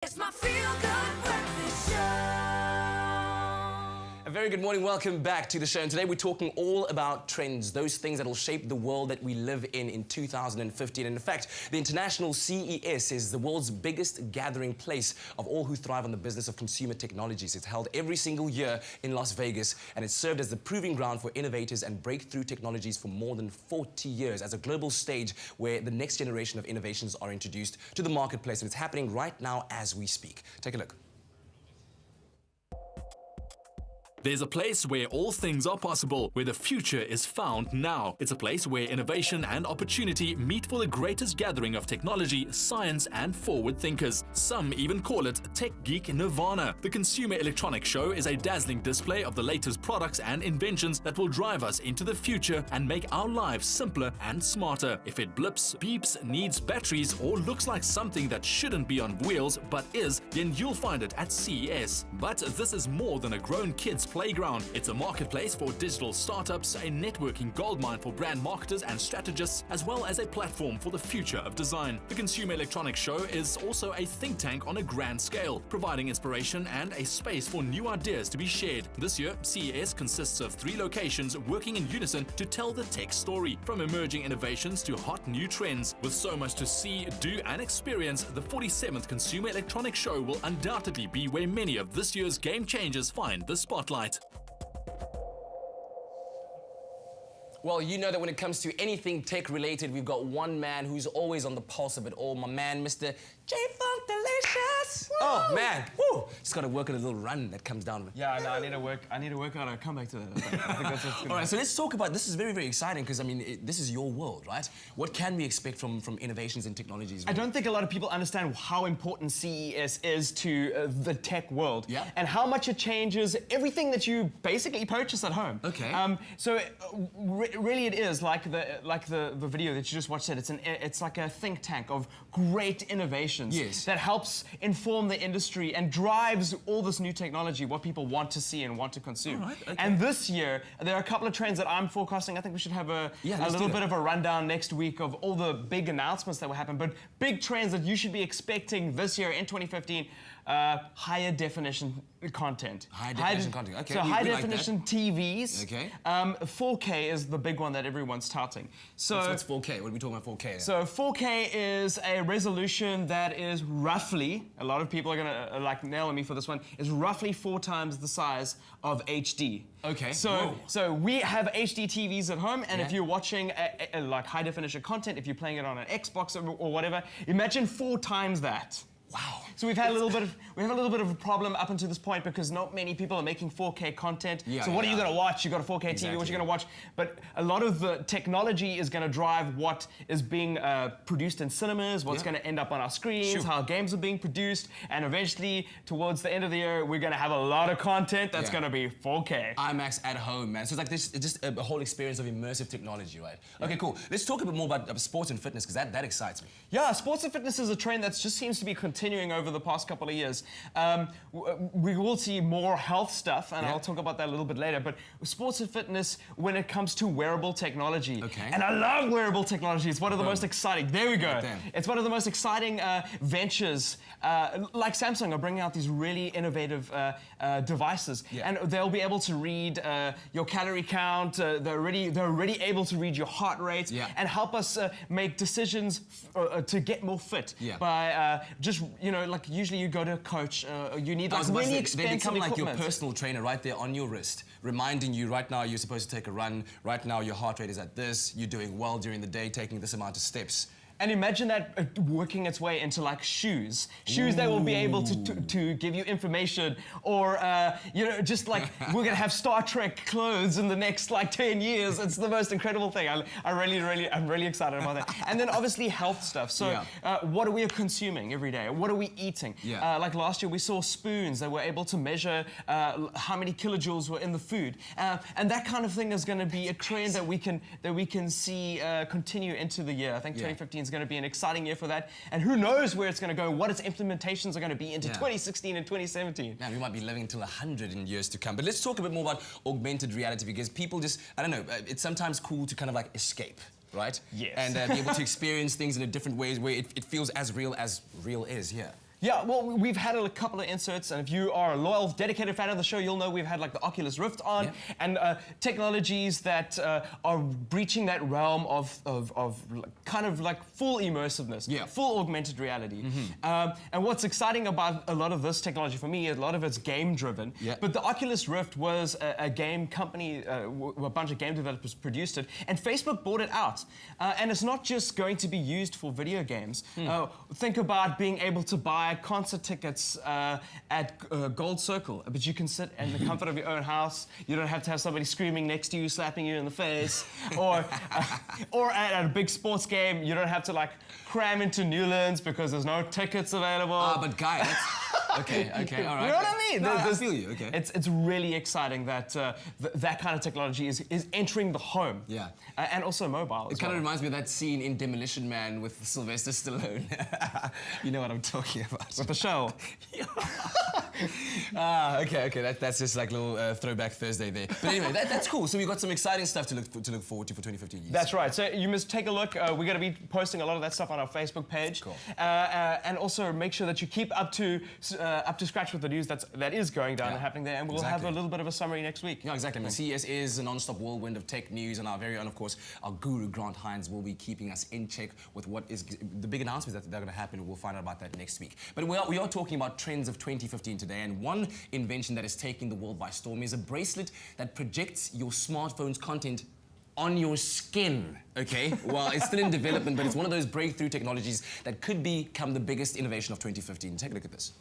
It's my feel-good breakfast show. A very good morning, welcome back to the show. And today we're talking all about trends, those things that will shape the world that we live in 2015. And in fact, the International CES is the world's biggest gathering place of all who thrive on the business of consumer technologies. It's held every single year in Las Vegas, and it's served as the proving ground for innovators and breakthrough technologies for more than 40 years as a global stage where the next generation of innovations are introduced to the marketplace. And it's happening right now as we speak. Take a look. There's a place where all things are possible, where the future is found now. It's a place where innovation and opportunity meet for the greatest gathering of technology, science, and forward thinkers. Some even call it Tech Geek Nirvana. The Consumer Electronics Show is a dazzling display of the latest products and inventions that will drive us into the future and make our lives simpler and smarter. If it blips, beeps, needs batteries, or looks like something that shouldn't be on wheels but is, then you'll find it at CES. But this is more than a grown kid's playground. It's a marketplace for digital startups, a networking goldmine for brand marketers and strategists, as well as a platform for the future of design. The Consumer Electronics Show is also a think tank on a grand scale, providing inspiration and a space for new ideas to be shared. This year, CES consists of 3 locations working in unison to tell the tech story, from emerging innovations to hot new trends. With so much to see, do, and experience, the 47th Consumer Electronics Show will undoubtedly be where many of this year's game changers find the spotlight. Well, you know that when it comes to anything tech-related, we've got one man who's always on the pulse of it all. My man, Mr. J-Funk Delicious. Woo! Oh, man. Woo! Just got to work on a little run that comes down. Yeah, no, I need to work on a comeback to that. I think that's what's All right, so let's talk about, this is very, very exciting because, I mean, this is your world, right? What can we expect from innovations and technologies? I don't think a lot of people understand how important CES is to the tech world. Yeah. And how much it changes everything that you basically purchase at home. Okay. Really it is like the video that you just watched. It's like a think tank of great innovations. Yes. That helps inform the industry and drives all this new technology, what people want to see and want to consume. All right, okay. And this year, there are a couple of trends that I'm forecasting. I think we should have a little bit of a rundown next week of all the big announcements that will happen. But big trends that you should be expecting this year in 2015. Higher definition content. High definition content, okay. So high definition TVs. Okay. 4K is the big one that everyone's touting. So what's 4K? What are we talking about 4K? So 4K is a resolution that is roughly, a lot of people are gonna like nail me for this one, is roughly 4 times the size of HD. Okay. So we have HD TVs at home, and if you're watching like high definition content, if you're playing it on an Xbox or whatever, imagine 4 times that. Wow. So we have a little bit of a problem up until this point because not many people are making 4K content. Yeah, so what are you going to watch? You got a 4K TV. Exactly. What are you going to watch? But a lot of the technology is going to drive what is being produced in cinemas, what's going to end up on our screens, how games are being produced, and eventually towards the end of the year we're going to have a lot of content that's going to be 4K. IMAX at home, man. So it's like this, it's just a whole experience of immersive technology, right? Okay, cool. Let's talk a bit more about sports and fitness because that excites me. Yeah, sports and fitness is a trend that just seems to be continuing over the past couple of years. We will see more health stuff, and I'll talk about that a little bit later, but sports and fitness when it comes to wearable technology. Okay. And I love wearable technology. It's one of the most exciting, there we go. Right there. It's one of the most exciting ventures. Like Samsung are bringing out these really innovative devices, and they'll be able to read your calorie count, they're already able to read your heart rate, and help us make decisions to get more fit by just, you know, like usually you go to a coach, you need like really expensive They become like equipment. your personal trainer right there on your wrist, reminding you right now you're supposed to take a run, right now your heart rate is at this, you're doing well during the day, taking this amount of steps. And imagine that working its way into like shoes. Shoes that will be able to give you information, or you know, just like we're gonna have Star Trek clothes in the next like 10 years. It's the most incredible thing. I'm really excited about that. And then obviously health stuff. So what are we consuming every day? What are we eating? Like last year we saw spoons that were able to measure how many kilojoules were in the food, and that kind of thing is going to be a trend that we can see continue into the year. I think 2015 is going to be an exciting year for that, and who knows where it's going to go, what its implementations are going to be into 2016 and 2017. Man, we might be living until 100 in years to come. But let's talk a bit more about augmented reality, because people just, I don't know, it's sometimes cool to kind of like escape. right? Yes. And be able to experience things in a different ways where it feels as real is here. Yeah, well, we've had a couple of inserts, and if you are a loyal, dedicated fan of the show, you'll know we've had like the Oculus Rift on, Yeah. and technologies that are breaching that realm of kind of like full immersiveness, Yeah. full augmented reality. And what's exciting about a lot of this technology for me, a lot of it's game-driven, Yeah. but the Oculus Rift was a game company, a bunch of game developers produced it, and Facebook bought it out. And it's not just going to be used for video games. Think about being able to buy concert tickets at Gold Circle, but you can sit in the comfort of your own house. You don't have to have somebody screaming next to you, slapping you in the face, or at a big sports game, you don't have to like cram into Newlands because there's no tickets available. But Guy, that's... Okay, all right. You know what I mean? No, I feel you, okay. It's really exciting that that kind of technology is entering the home. Yeah. And also mobile It as kind of well. reminds me of that scene in Demolition Man with Sylvester Stallone. You know what I'm talking about. With the show. Okay. That's just like a little throwback Thursday there. But anyway, that's cool. So we've got some exciting stuff to look forward to for 2015. That's right. So you must take a look. We're going to be posting a lot of that stuff on our Facebook page. Cool. And also make sure that you keep up to scratch with the news that is going down and happening there. And we'll have a little bit of a summary next week. Yeah, exactly. The CES is a non-stop whirlwind of tech news, and our very own, of course, our guru Grant Hinds will be keeping us in check with what is the big announcements that are going to happen. We'll find out about that next week. But we are talking about trends of 2015 today, and one invention that is taking the world by storm is a bracelet that projects your smartphone's content on your skin, okay? Well, it's still in development, but it's one of those breakthrough technologies that could become the biggest innovation of 2015. Take a look at this.